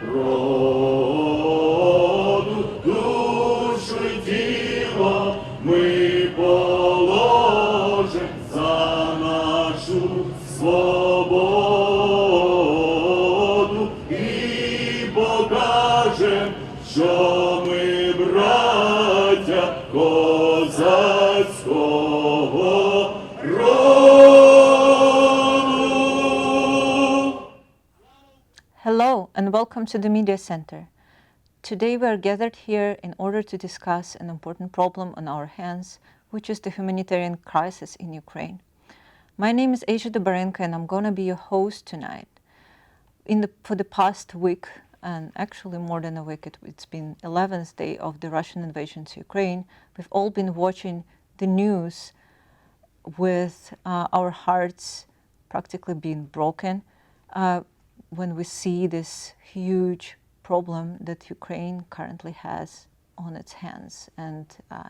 роду, душу й тіло ми положим за нашу свободу і покажем, що ми браття козацького роду. Hello and welcome to the Media Center. Today we are gathered here in order to discuss an important problem on our hands, which is the humanitarian crisis in Ukraine. My name is Dubarenka and I'm going to be your host tonight. For the past week, and actually more than a week, it's been 11th day of the Russian invasion to Ukraine, we've all been watching the news with our hearts practically being broken when we see this huge problem that Ukraine currently has on its hands. And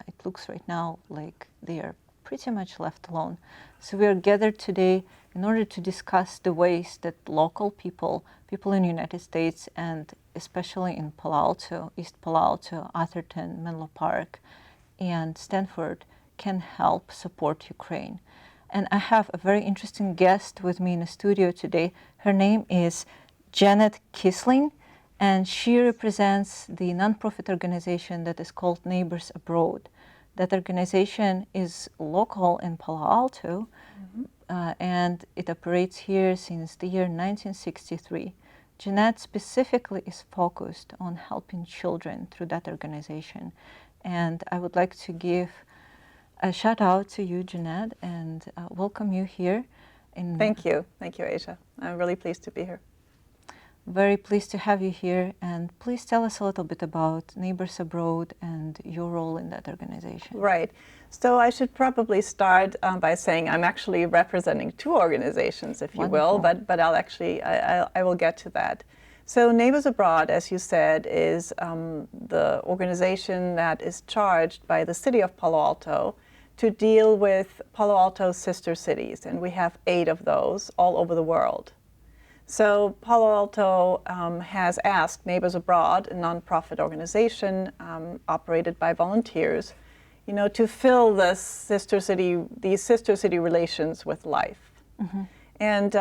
it looks right now like they are pretty much left alone. So we are gathered today in order to discuss the ways that local people in the United States, and especially in Palo Alto, East Palo Alto, Atherton, Menlo Park, and Stanford, can help support Ukraine. And I have a very interesting guest with me in the studio today. Her name is Jeannet Kiessling, and she represents the nonprofit organization that is called Neighbors Abroad. That organization is local in Palo Alto, and it operates here since the year 1963. Jeannet specifically is focused on helping children through that organization. And I would like to give a shout out to you, Jeannet, and welcome you here. Thank you, Asia. I'm really pleased to be here. Very pleased to have you here, and please tell us a little bit about Neighbors Abroad and your role in that organization. Right. So I should probably start by saying I'm actually representing two organizations, if you will, but I'll actually, I will get to that. So Neighbors Abroad, as you said, is the organization that is charged by the city of Palo Alto to deal with Palo Alto's sister cities, and we have 8 of those all over the world. So Palo Alto has asked Neighbors Abroad, a nonprofit organization operated by volunteers, to fill these sister city relations with life. And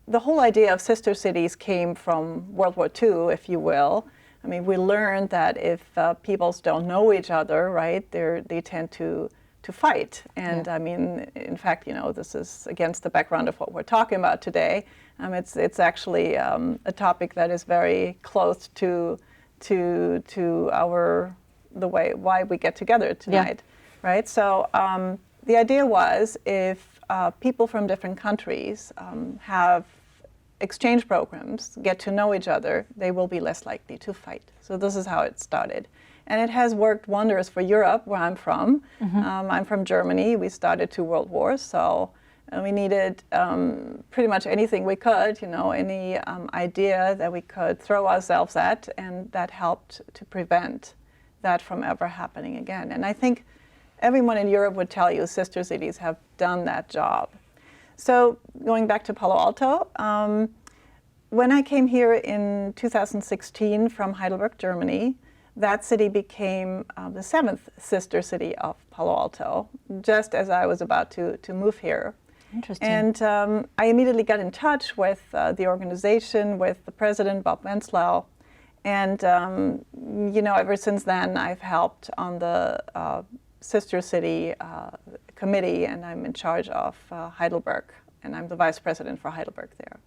the whole idea of sister cities came from World War II, if you will. I mean, we learned that if peoples don't know each other, right, they tend to fight. And I mean, in fact, this is against the background of what we're talking about today. It's actually a topic that is very close to why we get together tonight, right? So the idea was if people from different countries have exchange programs, get to know each other, they will be less likely to fight. So this is how it started. And it has worked wonders for Europe, where I'm from. I'm from Germany. We started 2 world wars, so we needed pretty much anything we could, any idea that we could throw ourselves at, and that helped to prevent that from ever happening again. And I think everyone in Europe would tell you sister cities have done that job. So going back to Palo Alto, when I came here in 2016 from Heidelberg, Germany, that city became the 7th sister city of Palo Alto, just as I was about to move here. Interesting. And I immediately got in touch with the organization, with the president, Bob Wenzlau. And, ever since then, I've helped on the sister city committee, and I'm in charge of Heidelberg, and I'm the vice president for Heidelberg there.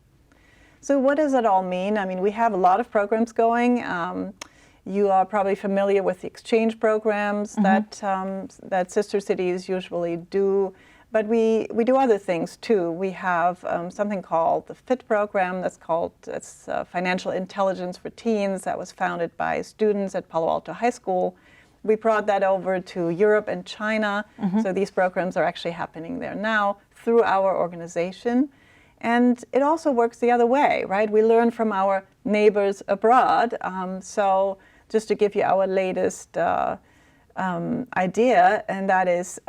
So what does it all mean? I mean, we have a lot of programs going. You are probably familiar with the exchange programs that sister cities usually do, but we do other things too. We have something called the FIT program. That's Financial Intelligence for Teens. That was founded by students at Palo Alto High School. We brought that over to Europe and China. So these programs are actually happening there now through our organization. And it also works the other way, right? We learn from our neighbors abroad. So just to give you our latest idea, and that is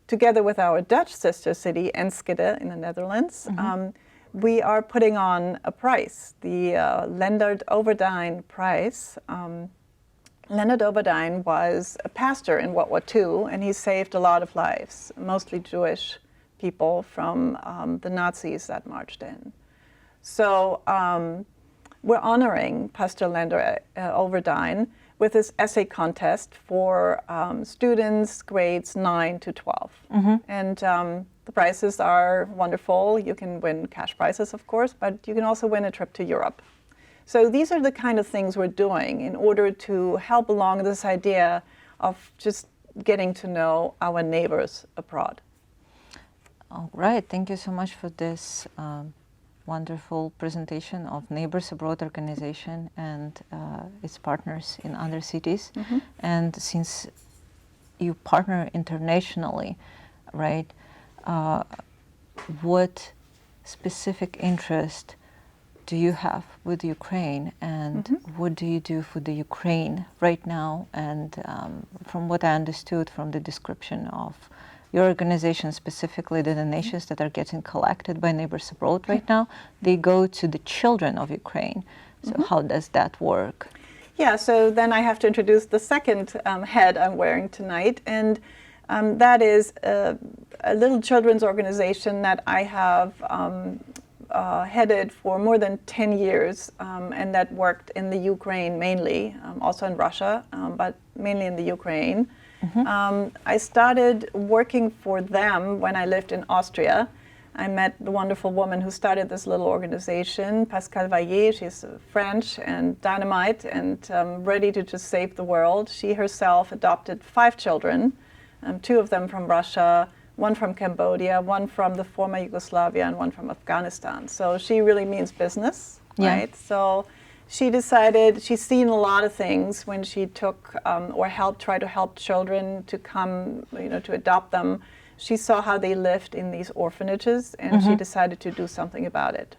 together with our Dutch sister city, Enschede in the Netherlands, we are putting on a price, the Leonard Overdine price. Leonard Overdine was a pastor in World War II, and he saved a lot of lives, mostly Jewish people from the Nazis that marched in. So we're honoring Pastor Leonard Overdine with this essay contest for students grades 9 to 12. And the prizes are wonderful. You can win cash prizes, of course, but you can also win a trip to Europe. So these are the kind of things we're doing in order to help along this idea of just getting to know our neighbors abroad. All right, thank you so much for this wonderful presentation of Neighbors Abroad organization and its partners in other cities. And since you partner internationally, right, what specific interest do you have with Ukraine, and what do you do for the Ukraine right now? And from what I understood from the description of your organization, specifically the donations that are getting collected by Neighbors Abroad right now, they go to the children of Ukraine. So how does that work? Yeah, so then I have to introduce the second head I'm wearing tonight, and that is a little children's organization that I have headed for more than 10 years, and that worked in the Ukraine mainly, also in Russia, but mainly in the Ukraine. I started working for them when I lived in Austria. I met the wonderful woman who started this little organization, Pascale Vaillet. She's French and dynamite and ready to just save the world. She herself adopted 5 children, 2 of them from Russia, 1 from Cambodia, 1 from the former Yugoslavia, and 1 from Afghanistan. So she really means business, right? So she decided, she's seen a lot of things when she took or try to help children to come, to adopt them. She saw how they lived in these orphanages, and she decided to do something about it.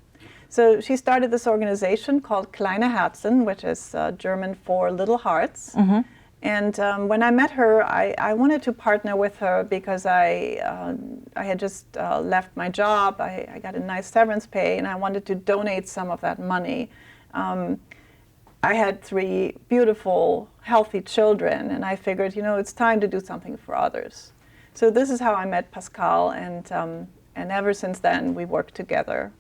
So she started this organization called Kleine Herzen, which is German for little hearts. And when I met her, I wanted to partner with her because I had just left my job. I got a nice severance pay, and I wanted to donate some of that money. I had 3 beautiful, healthy children, and I figured, it's time to do something for others. So this is how I met Pascale, and ever since then we worked together.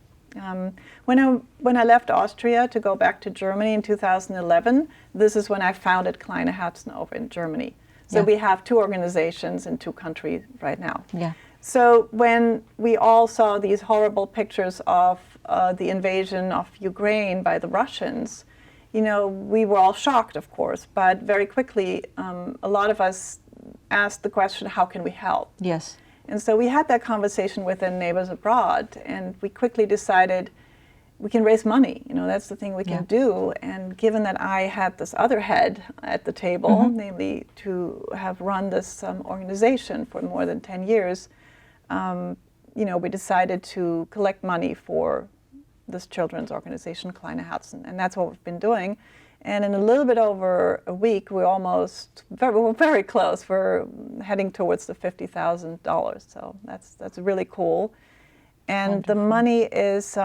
When I left Austria to go back to Germany in 2011, this is when I founded Kleine Herzen over in Germany. So we have 2 organizations in 2 countries right now. So when we all saw these horrible pictures of the invasion of Ukraine by the Russians, we were all shocked, of course, but very quickly a lot of us asked the question, how can we help? And so we had that conversation within Neighbors Abroad, and we quickly decided we can raise money. That's the thing we can do. And given that I had this other head at the table, namely to have run this organization for more than 10 years, we decided to collect money for this children's organization, Kleine Herzen, and that's what we've been doing. And in a little bit over a week, we're very close. We're heading towards the $50,000. So that's really cool. And wonderful. The money is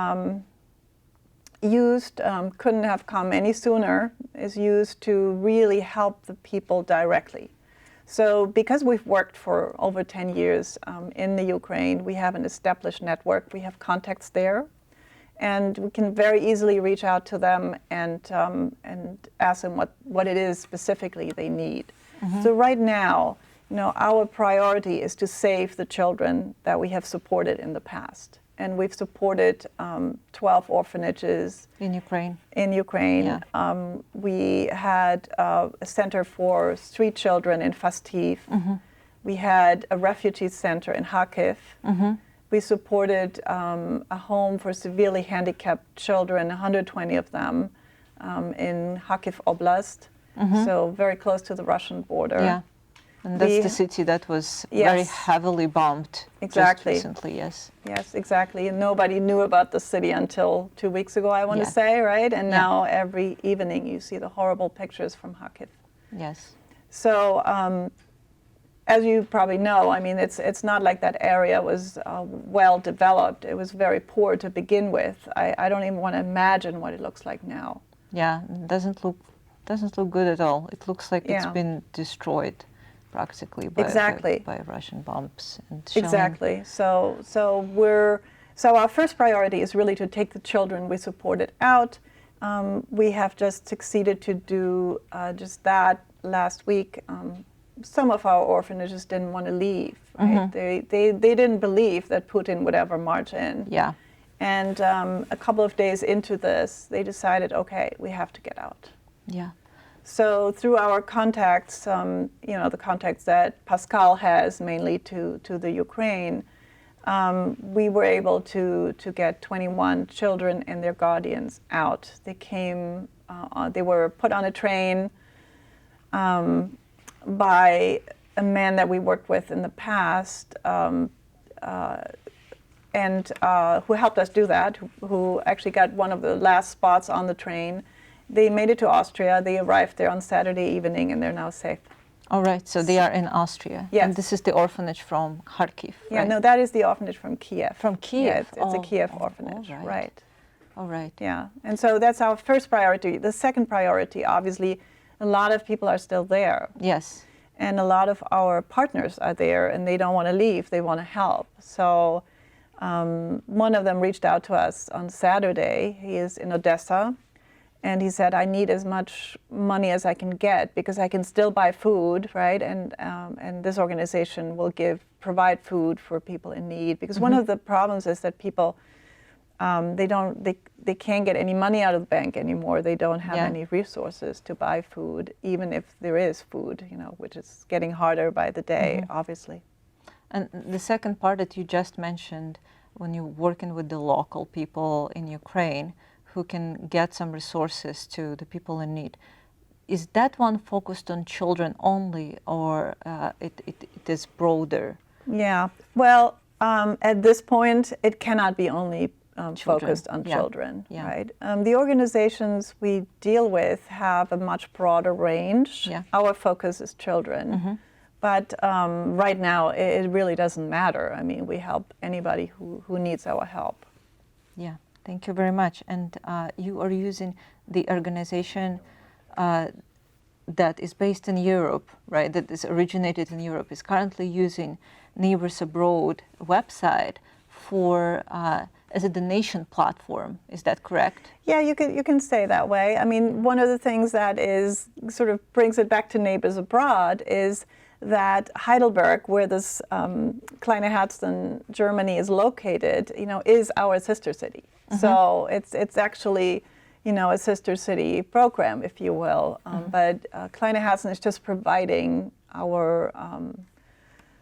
used, couldn't have come any sooner, is used to really help the people directly. So because we've worked for over 10 years in the Ukraine, we have an established network. We have contacts there. And we can very easily reach out to them and ask them what it is specifically they need. So right now, our priority is to save the children that we have supported in the past. And we've supported 12 orphanages in Ukraine. We had a center for street children in Fastiv. We had a refugee center in Kharkiv. We supported a home for severely handicapped children, 120 of them, in Kharkiv Oblast, so very close to the Russian border. And that's the city that was very heavily bombed just recently, Yes, exactly. And nobody knew about the city until 2 weeks ago, I want to say, right? And now every evening you see the horrible pictures from Kharkiv. Yes. So as you probably know, I mean, it's not like that area was well developed. It was very poor to begin with. I don't even want to imagine what it looks like now. Yeah, it doesn't look good at all. It looks like it's been destroyed practically by Russian bombs and shelling. Exactly. So our first priority is really to take the children we supported out. We have just succeeded to do just that last week. Some of our orphanages didn't want to leave. Right? They didn't believe that Putin would ever march in. Yeah. And a couple of days into this, they decided, okay, we have to get out. Yeah. So through our contacts, the contacts that Pascal has mainly to the Ukraine, we were able to get 21 children and their guardians out. They came, they were put on a train by a man that we worked with in the past, and who helped us do that, who actually got one of the last spots on the train. They made it to Austria. They arrived there on Saturday evening, and they're now safe. All right, so they are in Austria. Yes. And this is the orphanage from Kharkiv, Yeah, right? no, that is the orphanage from Kiev. From Kiev? Yeah, it's a Kiev orphanage, all right. right. All right. Yeah, and so that's our first priority. The second priority, obviously, a lot of people are still there. Yes. And a lot of our partners are there, and they don't want to leave. They want to help. So one of them reached out to us on Saturday. He is in Odessa. And he said, I need as much money as I can get because I can still buy food, right? And this organization will provide food for people in need. Because one of the problems is that people, they can't get any money out of the bank anymore. They don't have any resources to buy food, even if there is food, which is getting harder by the day, obviously. And the second part that you just mentioned, when you're working with the local people in Ukraine, who can get some resources to the people in need. Is that one focused on children only, or it is broader? Yeah, well, at this point, it cannot be only focused on children, right? The organizations we deal with have a much broader range. Yeah. Our focus is children. But right now, it really doesn't matter. I mean, we help anybody who needs our help. Yeah. Thank you very much. And you are using the organization that is based in Europe, right? That is originated in Europe, is currently using Neighbors Abroad website for as a donation platform. Is that correct? Yeah, you can say that way. I mean, one of the things that is sort of brings it back to Neighbors Abroad is that Heidelberg, where this Kleine Herzen, Germany, is located, is our sister city. So it's actually, a sister city program, if you will. But Kleine Herzen is just providing our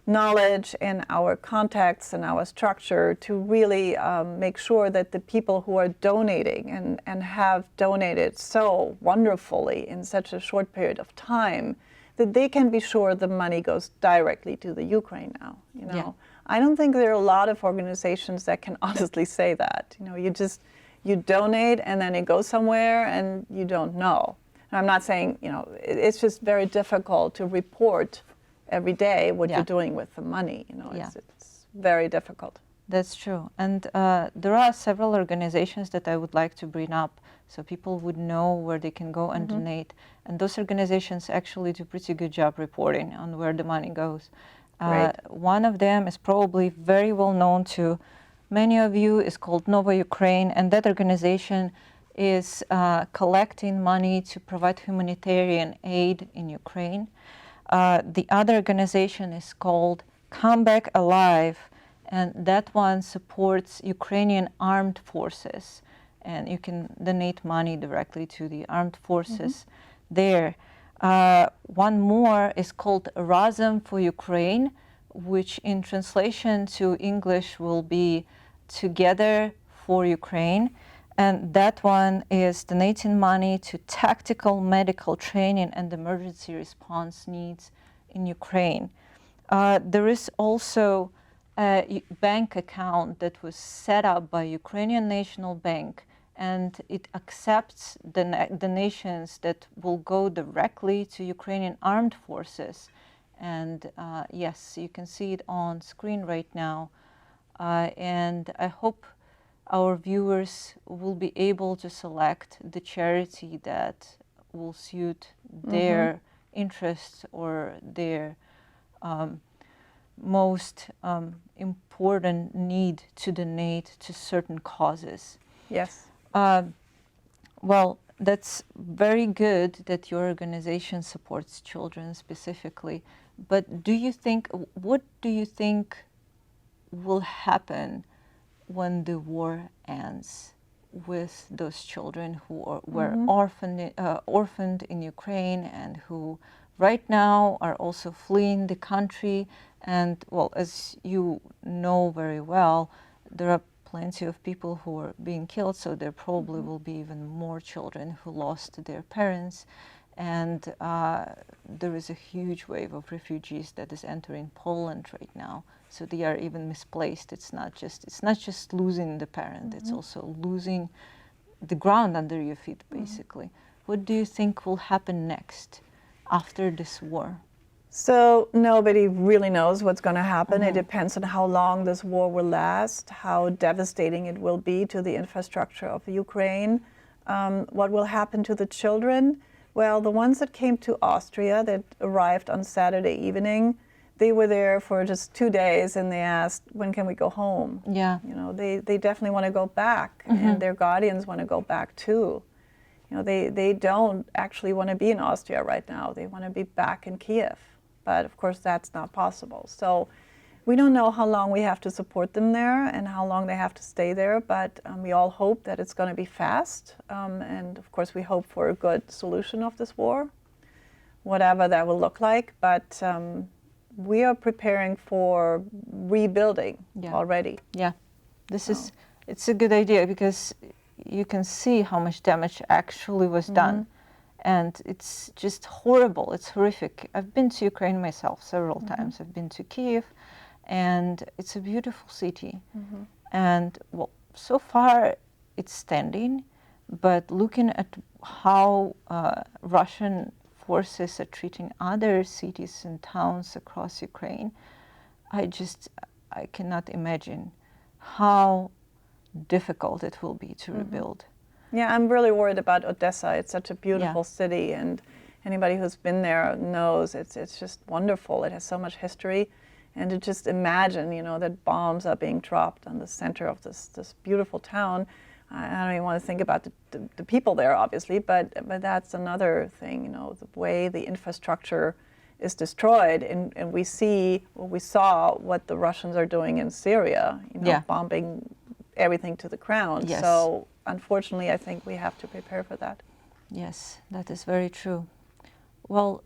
knowledge and our contacts and our structure to really make sure that the people who are donating and have donated so wonderfully in such a short period of time, that they can be sure the money goes directly to the Ukraine now. Yeah. I don't think there are a lot of organizations that can honestly say that. You donate and then it goes somewhere and you don't know. And I'm not saying, it's just very difficult to report every day what you're doing with the money. It's very difficult. That's true. And there are several organizations that I would like to bring up so people would know where they can go and donate. And those organizations actually do a pretty good job reporting on where the money goes. One of them is probably very well known to many of you, is called Nova Ukraine, and that organization is collecting money to provide humanitarian aid in Ukraine. The other organization is called Come Back Alive, and that one supports Ukrainian armed forces, and you can donate money directly to the armed forces there. One more is called RAZOM for Ukraine, which in translation to English will be Together for Ukraine. And that one is donating money to tactical medical training and emergency response needs in Ukraine. There is also a bank account that was set up by Ukrainian National Bank, and it accepts donations that will go directly to Ukrainian armed forces. And yes, you can see it on screen right now. And I hope our viewers will be able to select the charity that will suit their interests or their most important need to donate to certain causes. Yes. Well, that's very good that your organization supports children specifically, but what do you think will happen when the war ends with those children who were orphaned in Ukraine and who right now are also fleeing the country? And well, as you know very well, there are plenty of people who are being killed, so there probably will be even more children who lost their parents. And there is a huge wave of refugees that is entering Poland right now. So they are even misplaced. It's not just losing the parent, it's also losing the ground under your feet, basically. What do you think will happen next after this war? So nobody really knows what's going to happen. It depends on how long this war will last, how devastating it will be to the infrastructure of Ukraine, what will happen to the children. Well, the ones that came to Austria that arrived on Saturday evening, they were there for just 2 days and they asked, when can we go home? Yeah. You know, they definitely want to go back and their guardians want to go back too. You know, they don't actually want to be in Austria right now. They want to be back in Kiev. But of course that's not possible. So we don't know how long we have to support them there and how long they have to stay there, but we all hope that it's going to be fast. And of course we hope for a good solution of this war, whatever that will look like. But we are preparing for rebuilding already. Yeah, it's a good idea because you can see how much damage actually was done. And it's just horrible. It's horrific. I've been to Ukraine myself several times. I've been to Kiev, and it's a beautiful city. And well, so far it's standing, but looking at how Russian forces are treating other cities and towns across Ukraine, I cannot imagine how difficult it will be to rebuild. Yeah, I'm really worried about Odessa. It's such a beautiful city, and anybody who's been there knows it's just wonderful. It has so much history, and to just imagine, you know, that bombs are being dropped on the center of this beautiful town. I don't even want to think about the people there, obviously, but that's another thing, you know, the way the infrastructure is destroyed, and we saw what the Russians are doing in Syria, you know, bombing everything to the ground. Yes. So unfortunately, I think we have to prepare for that. Yes, that is very true. Well,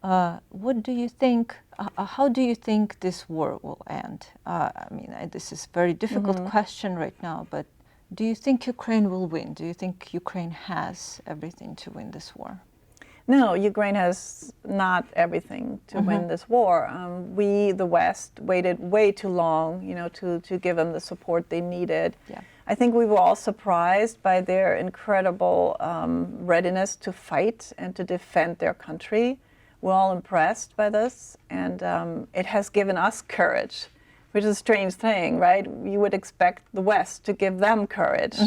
what do you think, how do you think this war will end? I mean, this is a very difficult question right now, but do you think Ukraine will win? Do you think Ukraine has everything to win this war? No, Ukraine has not everything to win this war. We, the West, waited way too long, you know, to give them the support they needed. Yeah. I think we were all surprised by their incredible readiness to fight and to defend their country. We're all impressed by this, and it has given us courage, which is a strange thing, right? You would expect the West to give them courage,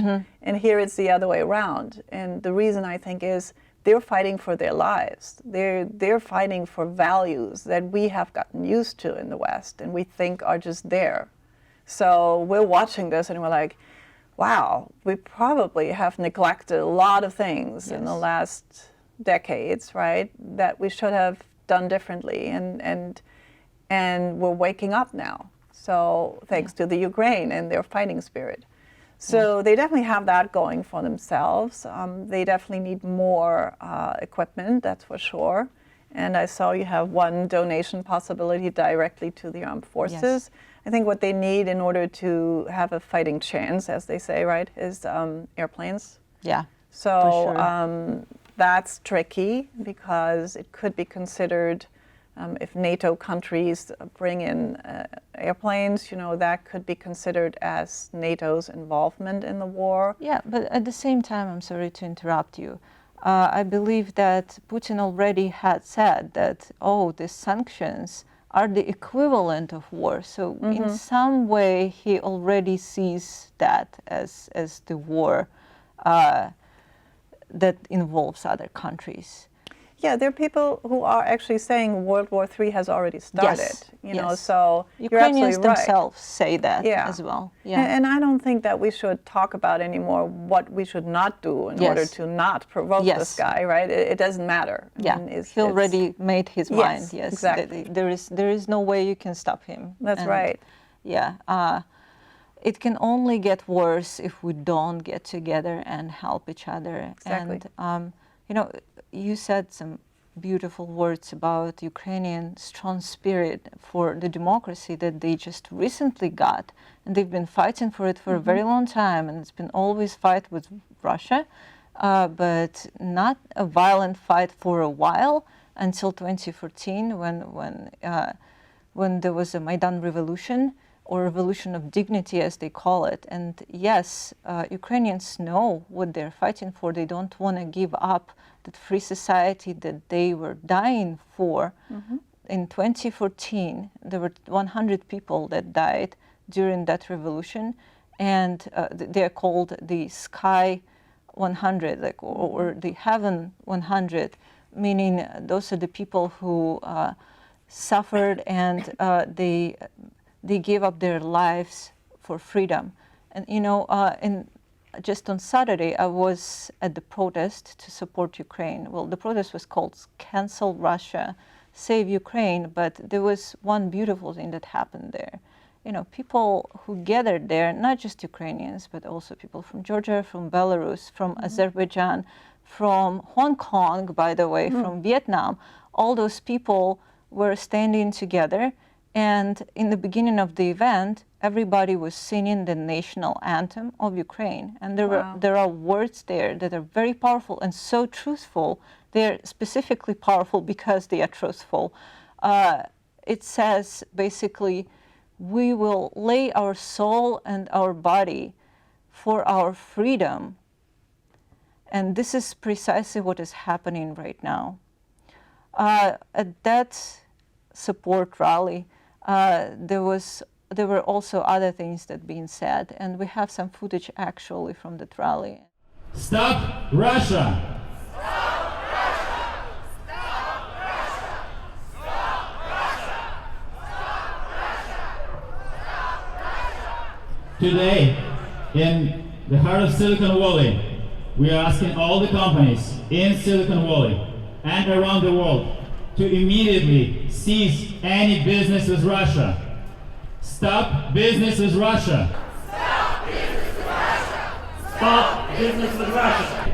and here it's the other way around. And the reason, I think, is they're fighting for their lives. They're fighting for values that we have gotten used to in the West and we think are just there. So we're watching this and we're like, wow, we probably have neglected a lot of things in the last decades, right, that we should have done differently, and we're waking up now. So thanks to the Ukraine and their fighting spirit. So they definitely have that going for themselves. They definitely need more equipment, that's for sure. And I saw you have one donation possibility directly to the armed forces. Yes. I think what they need in order to have a fighting chance, as they say, right, is airplanes. Yeah. So for sure. That's tricky because it could be considered, if NATO countries bring in airplanes, you know, that could be considered as NATO's involvement in the war. Yeah, but at the same time, I'm sorry to interrupt you. I believe that Putin already had said that, the sanctions are the equivalent of war. So in some way, he already sees that as the war that involves other countries. Yeah, there are people who are actually saying World War III has already started. Yes, You know, yes. so Ukrainians you're absolutely right. themselves say that Yeah. as well. Yeah. And I don't think that we should talk about anymore what we should not do in order to not provoke this guy, right? It doesn't matter. I mean, He already made his mind. Yes, exactly. There is no way you can stop him. That's right. Yeah. It can only get worse if we don't get together and help each other. Exactly. And you know, you said some beautiful words about Ukrainian strong spirit for the democracy that they just recently got, and they've been fighting for it for a very long time, and it's been always fight with Russia, but not a violent fight for a while until 2014 when there was a Maidan revolution, or revolution of dignity as they call it. And yes, Ukrainians know what they're fighting for. They don't want to give up that free society that they were dying for. In 2014, there were 100 people that died during that revolution, and they're called the Sky 100, like, or the Heaven 100, meaning those are the people who suffered and they gave up their lives for freedom. And you know, just on Saturday, I was at the protest to support Ukraine. Well, the protest was called Cancel Russia, Save Ukraine, but there was one beautiful thing that happened there. You know, people who gathered there, not just Ukrainians, but also people from Georgia, from Belarus, from Azerbaijan, from Hong Kong, by the way, from Vietnam, all those people were standing together. And in the beginning of the event, everybody was singing the national anthem of Ukraine. And there are words there that are very powerful and so truthful. They're specifically powerful because they are truthful. It says basically, we will lay our soul and our body for our freedom. And this is precisely what is happening right now. At that support rally, there were also other things that being said, and we have some footage actually from that rally. Stop Russia! Stop Russia! Stop Russia! Stop Russia! Stop Russia! Stop Russia! Today, in the heart of Silicon Valley, we are asking all the companies in Silicon Valley and around the world to immediately cease any business with Russia. Stop business with Russia. Stop business with Russia! Stop business with Russia.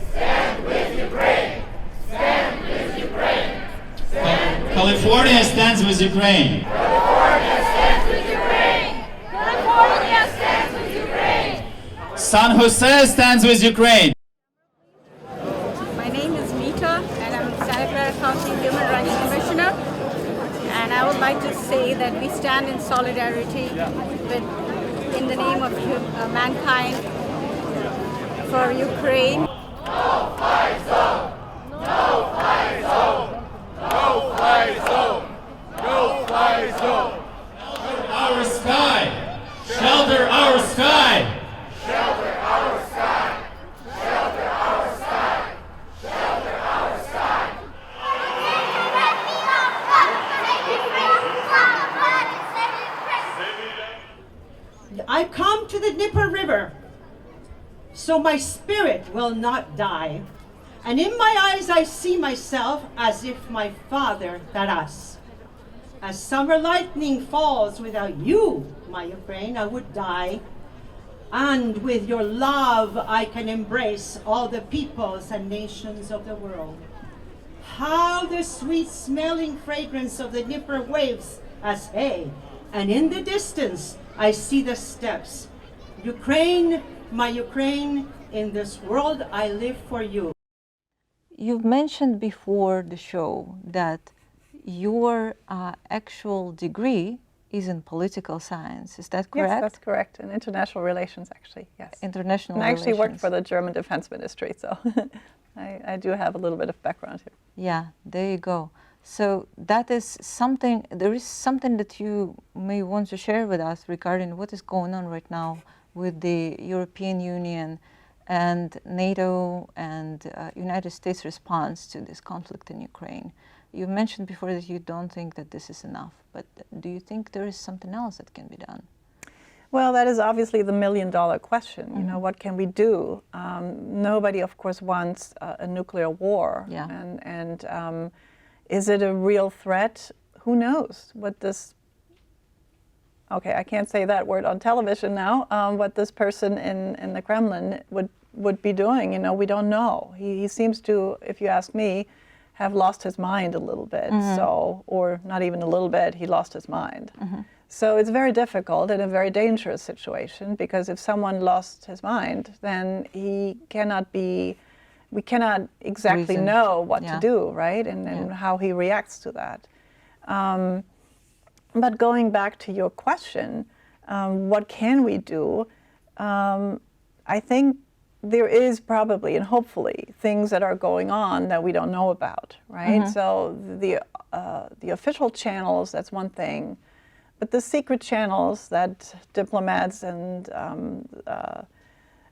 Stand with Ukraine! Stand with Ukraine! Stand with California stands with Ukraine. California stands with Ukraine! California stands with Ukraine! San Jose stands with Ukraine. My name is Mita, and I'm Santa Clara County Human Rights Commissioner. And I would like to say that we stand in solidarity in the name of mankind for Ukraine. No fly zone! No fly zone! No fly zone! No fly zone! Shelter our sky! Shelter our sky! Shelter our sky! Shelter our sky! Shelter our sky! I've come to the Dnieper River, so my spirit will not die. And in my eyes I see myself as if my father, Taras. As summer lightning falls without you, my Ukraine, I would die. And with your love I can embrace all the peoples and nations of the world. How the sweet smelling fragrance of the Dnieper waves as hay, and in the distance I see the steppes. Ukraine, my Ukraine, in this world I live for you. You've mentioned before the show that your actual degree is in political science. Is that correct? Yes, that's correct. In international relations, actually, yes. International and I actually worked relations. for the German Defense Ministry, so I do have a little bit of background here. Yeah, there you go. So that is something, there is something that you may want to share with us regarding what is going on right now with the European Union and NATO and United States response to this conflict in Ukraine. You mentioned before that you don't think that this is enough, but do you think there is something else that can be done? Well, that is obviously the million-dollar question. You know, what can we do? Nobody, of course, wants a nuclear war. Yeah. And is it a real threat? Who knows what this, okay, I can't say that word on television now, what this person in the Kremlin would be doing. You know, we don't know. He seems to, if you ask me, have lost his mind a little bit. So, or not even a little bit, he lost his mind. So it's very difficult and a very dangerous situation, because if someone lost his mind, then he cannot be, we cannot exactly know what to do, right? And how he reacts to that. But going back to your question, what can we do? I think there is probably and hopefully things that are going on that we don't know about, right? So the official channels, that's one thing. But the secret channels that diplomats and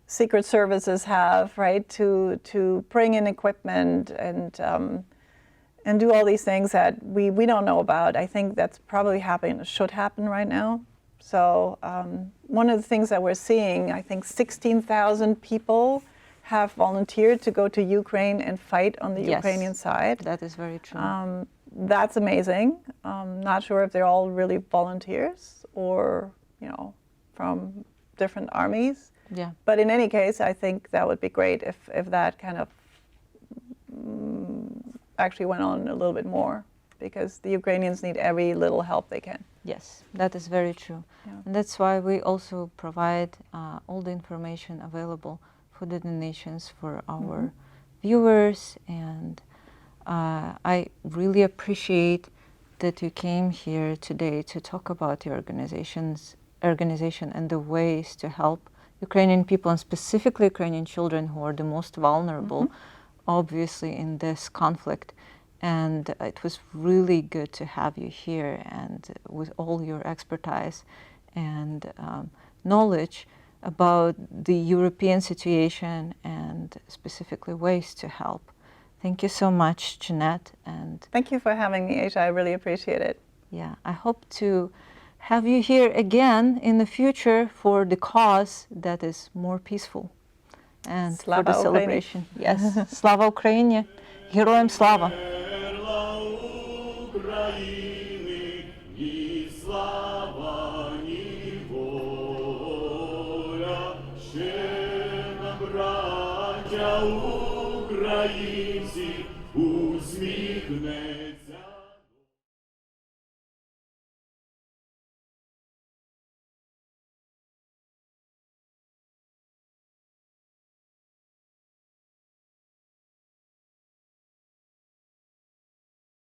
secret services have, right, to bring in equipment and do all these things that we don't know about, I think that's probably happening, should happen right now. So one of the things that we're seeing, I think 16,000 people have volunteered to go to Ukraine and fight on the Ukrainian side. That is very true. That's amazing. Not sure if they're all really volunteers or, you know, from different armies. Yeah. But in any case, I think that would be great if that kind of actually went on a little bit more, because the Ukrainians need every little help they can. Yes, that is very true. Yeah. And that's why we also provide all the information available for the donations for our viewers. And I really appreciate that you came here today to talk about the organization and the ways to help Ukrainian people, and specifically Ukrainian children, who are the most vulnerable, obviously, in this conflict. And it was really good to have you here, and with all your expertise and knowledge about the European situation and specifically ways to help. Thank you so much, Jeanette. And thank you for having me, Aisha. I really appreciate it. Yeah, I hope to have you here again in the future for the cause that is more peaceful and Slava for the celebration. Yes, Slava Ukraini, Героям слава! Українці, усміхне.